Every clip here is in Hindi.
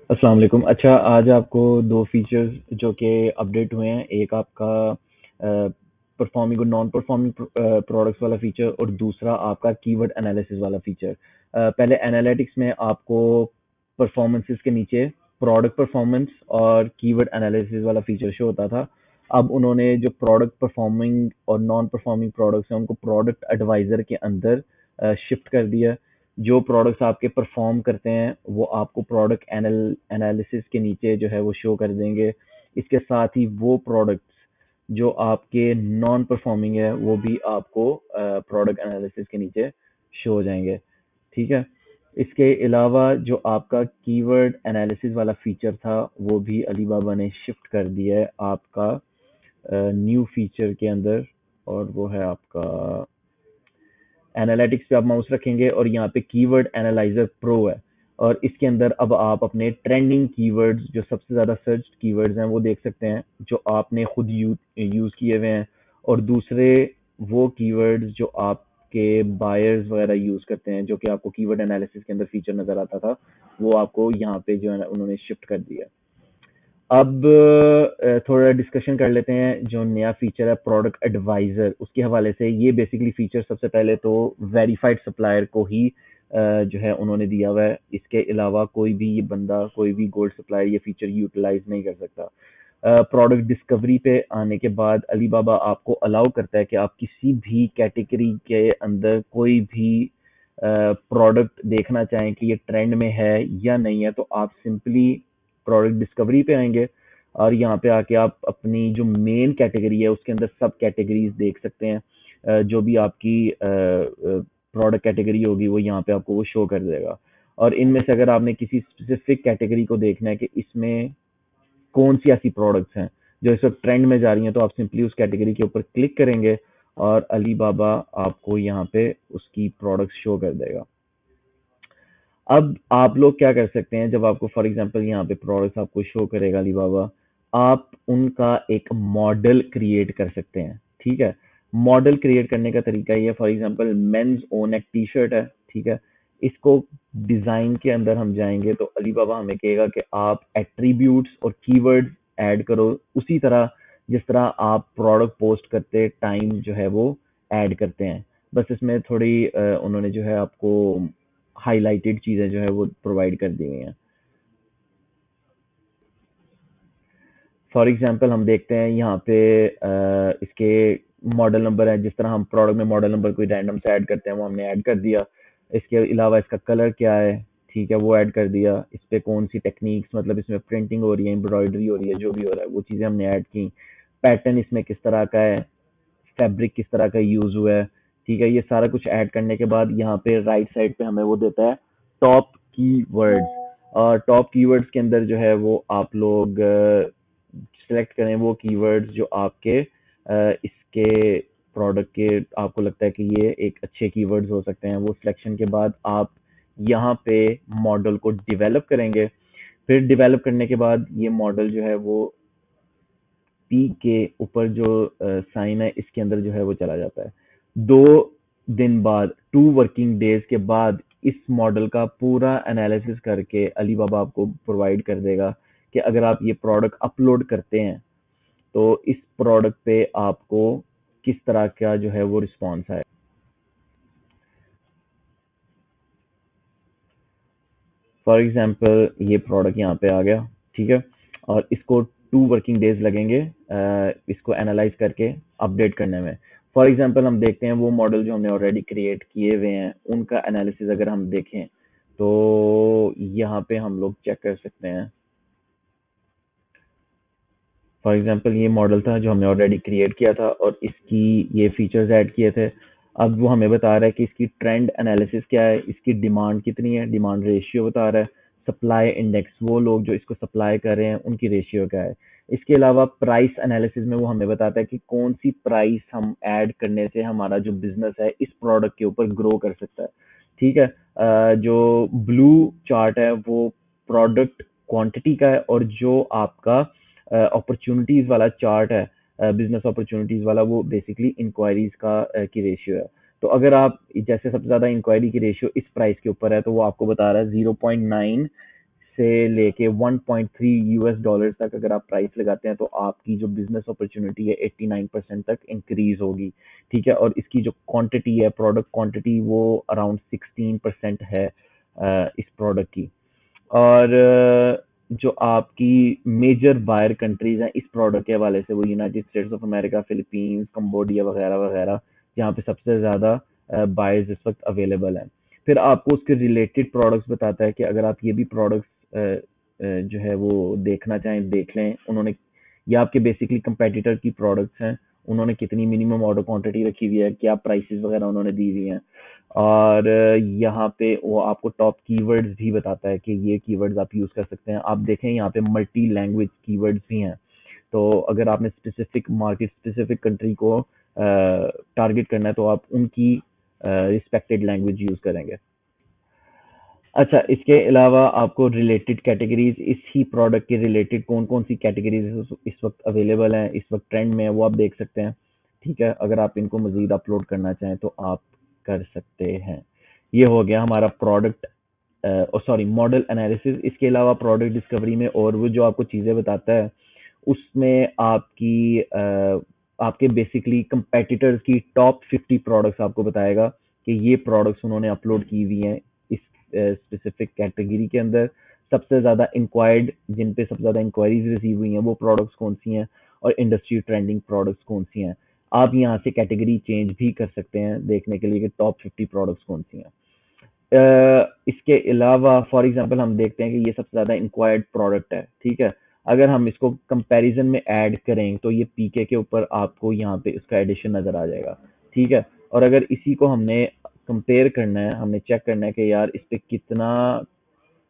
अस्सलाम वालेकुम। अच्छा, आज आपको 2 फीचर्स जो कि अपडेट हुए हैं, एक आपका परफॉर्मिंग और नॉन परफॉर्मिंग प्रोडक्ट्स वाला फीचर और दूसरा आपका कीवर्ड एनालिसिस वाला फीचर। पहले एनालिटिक्स में आपको परफॉर्मेंसेस के नीचे प्रोडक्ट परफॉर्मेंस और कीवर्ड एनालिसिस वाला फीचर शो होता था। अब उन्होंने जो प्रोडक्ट परफॉर्मिंग और नॉन परफॉर्मिंग प्रोडक्ट्स हैं, उनको प्रोडक्ट एडवाइजर के अंदर शिफ्ट कर दिया। जो प्रोडक्ट्स आपके परफॉर्म करते हैं वो आपको प्रोडक्ट एनालिसिस के नीचे जो है वो शो कर देंगे। इसके साथ ही वो प्रोडक्ट्स जो आपके नॉन परफॉर्मिंग है वो भी आपको प्रोडक्ट एनालिसिस के नीचे शो हो जाएंगे। ठीक है। इसके अलावा जो आपका कीवर्ड एनालिसिस वाला फीचर था वो भी अलीबाबा ने शिफ्ट कर दिया है आपका न्यू फीचर के अंदर। और वो है आपका एनालिटिक्स पे आप माउस रखेंगे और यहाँ पे कीवर्ड एनालाइजर प्रो है। और इसके अंदर अब आप अपने ट्रेंडिंग कीवर्ड्स जो सबसे ज़्यादा सर्च कीवर्ड्स हैं वो देख सकते हैं जो आपने खुद यूज़ किए हुए हैं। और दूसरे वो कीवर्ड्स जो आपके बायर्स वगैरह यूज़ करते हैं जो कि आपको कीवर्ड एनालिसिस के अंदर फीचर नज़र आता था, वो आपको यहाँ पे जो है ना उन्होंने शिफ्ट कर दिया। अब थोड़ा डिस्कशन कर लेते हैं जो नया फीचर है प्रोडक्ट एडवाइजर उसके हवाले से। ये बेसिकली फीचर सबसे पहले तो वेरीफाइड सप्लायर को ही जो है उन्होंने दिया हुआ है। इसके अलावा कोई भी ये बंदा कोई भी गोल्ड सप्लायर ये फीचर यूटिलाइज नहीं कर सकता। प्रोडक्ट डिस्कवरी पे आने के बाद अलीबाबा आपको अलाउ करता है कि आप किसी भी कैटेगरी के अंदर कोई भी प्रोडक्ट देखना चाहें कि ये ट्रेंड में है या नहीं है, तो आप सिंपली प्रोडक्ट डिस्कवरी पे आएंगे और यहाँ पे आके आप अपनी जो मेन कैटेगरी है उसके अंदर सब कैटेगरीज देख सकते हैं। जो भी आपकी प्रोडक्ट कैटेगरी होगी वो यहाँ पे आपको वो शो कर देगा। और इनमें से अगर आपने किसी स्पेसिफिक कैटेगरी को देखना है कि इसमें कौन सी ऐसी प्रोडक्ट्स हैं जो इस वक्त ट्रेंड में जा रही हैं, तो आप सिंपली उस कैटेगरी के ऊपर क्लिक करेंगे और अलीबाबा आपको यहाँ पे उसकी प्रोडक्ट्स शो कर देगा। अब आप लोग क्या कर सकते हैं, जब आपको फॉर एग्जांपल यहाँ पे प्रोडक्ट्स आपको शो करेगा अलीबाबा, आप उनका एक मॉडल क्रिएट कर सकते हैं। ठीक है। मॉडल क्रिएट करने का तरीका ये, फॉर एग्जांपल मेंस ओन एक टी शर्ट है। ठीक है। इसको डिजाइन के अंदर हम जाएंगे तो अलीबाबा हमें कहेगा कि आप एट्रीब्यूट्स और कीवर्ड्स ऐड करो उसी तरह जिस तरह आप प्रोडक्ट पोस्ट करते टाइम जो है वो ऐड करते हैं। बस इसमें थोड़ी उन्होंने जो है आपको हाइलाइटेड चीजें जो है वो प्रोवाइड कर दी हुई हैं। फॉर एग्जांपल हम देखते हैं यहाँ पे इसके मॉडल नंबर है। जिस तरह हम प्रोडक्ट में मॉडल नंबर कोई रैंडम से ऐड करते हैं वो हमने ऐड कर दिया। इसके अलावा इसका कलर क्या है, ठीक है, वो ऐड कर दिया। इस पे कौन सी टेक्निक्स, मतलब इसमें प्रिंटिंग हो रही है, एम्ब्रॉयडरी हो रही है, जो भी हो रहा है वो चीज़ें हमने ऐड की। पैटर्न इसमें किस तरह का है, फैब्रिक किस तरह का यूज हुआ है। ठीक है। ये सारा कुछ ऐड करने के बाद यहाँ पे राइट साइड पे हमें वो देता है टॉप कीवर्ड्स। और टॉप कीवर्ड्स के अंदर जो है वो आप लोग सिलेक्ट करें वो कीवर्ड्स जो आपके इसके प्रोडक्ट के आपको लगता है कि ये एक अच्छे कीवर्ड्स हो सकते हैं। वो सिलेक्शन के बाद आप यहाँ पे मॉडल को डिवेलप करेंगे। फिर डिवेलप करने के बाद ये मॉडल जो है वो पी के ऊपर जो साइन है इसके अंदर जो है वो चला जाता है। 2 दिन बाद, 2 वर्किंग डेज के बाद इस मॉडल का पूरा एनालिसिस करके अलीबाबा आपको प्रोवाइड कर देगा कि अगर आप ये प्रोडक्ट अपलोड करते हैं तो इस प्रोडक्ट पे आपको किस तरह का जो है वो रिस्पॉन्स आए। फॉर एग्जांपल ये प्रोडक्ट यहाँ पे आ गया। ठीक है। और इसको 2 वर्किंग डेज लगेंगे इसको एनालाइज करके अपडेट करने में। फॉर एग्जांपल हम देखते हैं वो मॉडल जो हमने ऑलरेडी क्रिएट किए हुए हैं उनका एनालिसिस अगर हम देखें तो यहाँ पे हम लोग चेक कर सकते हैं। फॉर एग्जांपल ये मॉडल था जो हमने ऑलरेडी क्रिएट किया था और इसकी ये फीचर्स ऐड किए थे। अब वो हमें बता रहा है कि इसकी ट्रेंड एनालिसिस क्या है, इसकी डिमांड कितनी है, डिमांड रेशियो बता रहा है। सप्लाई इंडेक्स, वो लोग जो इसको सप्लाई कर रहे हैं उनकी रेशियो क्या है। इसके अलावा प्राइस एनालिसिस में वो हमें बताता है कि कौन सी प्राइस हम ऐड करने से हमारा जो बिजनेस है इस प्रोडक्ट के ऊपर ग्रो कर सकता है। ठीक है। जो ब्लू चार्ट है वो प्रोडक्ट क्वांटिटी का है और जो आपका अपॉर्चुनिटीज वाला चार्ट है बिजनेस अपॉर्चुनिटीज वाला, वो बेसिकली इंक्वायरीज का की रेशियो है। तो अगर आप जैसे सबसे ज्यादा इंक्वायरी की रेशियो इस प्राइस के ऊपर है तो वो आपको बता रहा है 0.9 से लेके 1.3 यूएस डॉलर तक अगर आप प्राइस लगाते हैं तो आपकी जो बिजनेस अपॉर्चुनिटी है 89% तक इंक्रीज होगी। ठीक है, और इसकी जो क्वांटिटी है, प्रोडक्ट क्वांटिटी, वो अराउंड 16% है इस प्रोडक्ट की। और जो आपकी मेजर बायर कंट्रीज हैं इस प्रोडक्ट के हवाले से, वो United states of America, Philippines, Cambodia वगैरह वगैरह, जहाँ पे सबसे ज़्यादा बायर्स इस वक्त अवेलेबल हैं। फिर आपको उसके रिलेटेड प्रोडक्ट्स बताता है कि अगर आप ये भी प्रोडक्ट्स जो है वो देखना चाहें देख लें। उन्होंने, ये आपके बेसिकली कंपेटिटर की प्रोडक्ट्स हैं, उन्होंने कितनी मिनिमम ऑर्डर क्वांटिटी रखी हुई है, क्या प्राइसेस वगैरह उन्होंने दी हुई हैं। और यहाँ पे वो आपको टॉप कीवर्ड्स भी बताता है कि ये कीवर्ड्स आप यूज़ कर सकते हैं। आप देखें यहाँ पे मल्टी लैंग्वेज कीवर्ड्स भी हैं, तो अगर आपने स्पेसिफिक मार्केट, स्पेसिफिक कंट्री को टारगेट करना है तो आप उनकी रिस्पेक्टेड लैंग्वेज यूज़ करेंगे। अच्छा, इसके अलावा आपको रिलेटेड कैटेगरीज, इसी प्रोडक्ट के रिलेटेड कौन कौन सी कैटेगरीज इस वक्त अवेलेबल हैं, इस वक्त ट्रेंड में है, वो आप देख सकते हैं। ठीक है, अगर आप इनको मजीद अपलोड करना चाहें तो आप कर सकते हैं। ये हो गया हमारा प्रोडक्ट, सॉरी, मॉडल एनालिसिस। इसके अलावा प्रोडक्ट डिस्कवरी में और वो जो आपको चीज़ें बताता है, उसमें आपके बेसिकली कंपेटिटर्स की टॉप 50 प्रोडक्ट्स आपको बताएगा कि ये प्रोडक्ट्स उन्होंने अपलोड की हुई हैं इस स्पेसिफिक कैटेगरी के अंदर। सबसे ज़्यादा इंक्वायर्ड, जिन पे सबसे ज़्यादा इंक्वायरीज रिसीव हुई हैं, वो प्रोडक्ट्स कौन सी हैं, और इंडस्ट्री ट्रेंडिंग प्रोडक्ट्स कौन सी हैं। आप यहाँ से कैटेगरी चेंज भी कर सकते हैं देखने के लिए कि टॉप 50 प्रोडक्ट्स कौन सी हैं। इसके अलावा फॉर एग्जांपल हम देखते हैं कि ये सबसे ज़्यादा इंक्वायर्ड प्रोडक्ट है। ठीक है, अगर हम इसको कंपैरिजन में ऐड करें तो ये पीके के ऊपर आपको यहाँ पे उसका एडिशन नज़र आ जाएगा। ठीक है, और अगर इसी को हमने कंपेयर करना है, हमने चेक करना है कि यार इस पे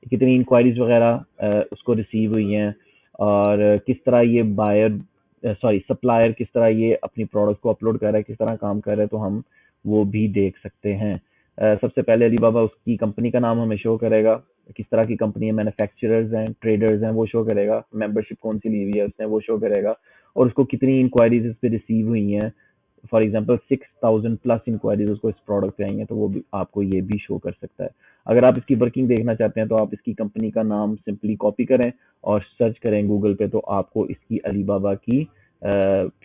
कितनी इंक्वायरीज वगैरह उसको रिसीव हुई हैं, और किस तरह ये बायर, सॉरी, सप्लायर किस तरह ये अपनी प्रोडक्ट को अपलोड कर रहा है, किस तरह काम कर रहा है, तो हम वो भी देख सकते हैं। सबसे पहले अलीबाबा उसकी कंपनी का नाम हमें शो करेगा, किस तरह की कंपनी है, मैन्युफैक्चरर्स हैं, ट्रेडर्स हैं, वो शो करेगा, मेंबरशिप कौन सी ली हुई है उसने, वो शो करेगा, और उसको कितनी इंक्वायरीज इस पे रिसीव हुई हैं। फॉर एग्जांपल 6000 प्लस इंक्वायरीज उसको इस प्रोडक्ट पे आई हैं, तो वो भी आपको ये भी शो कर सकता है। अगर आप इसकी वर्किंग देखना चाहते हैं तो आप इसकी कंपनी का नाम सिंपली कॉपी करें और सर्च करें गूगल पे, तो आपको इसकी अलीबाबा की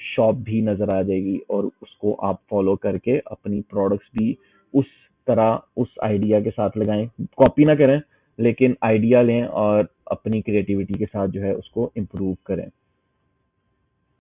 शॉप भी नज़र आ जाएगी, और उसको आप फॉलो करके अपनी प्रोडक्ट्स भी उस तरह, उस आइडिया के साथ लगाएं। कॉपी ना करें, लेकिन आइडिया लें और अपनी क्रिएटिविटी के साथ जो है उसको इम्प्रूव करें।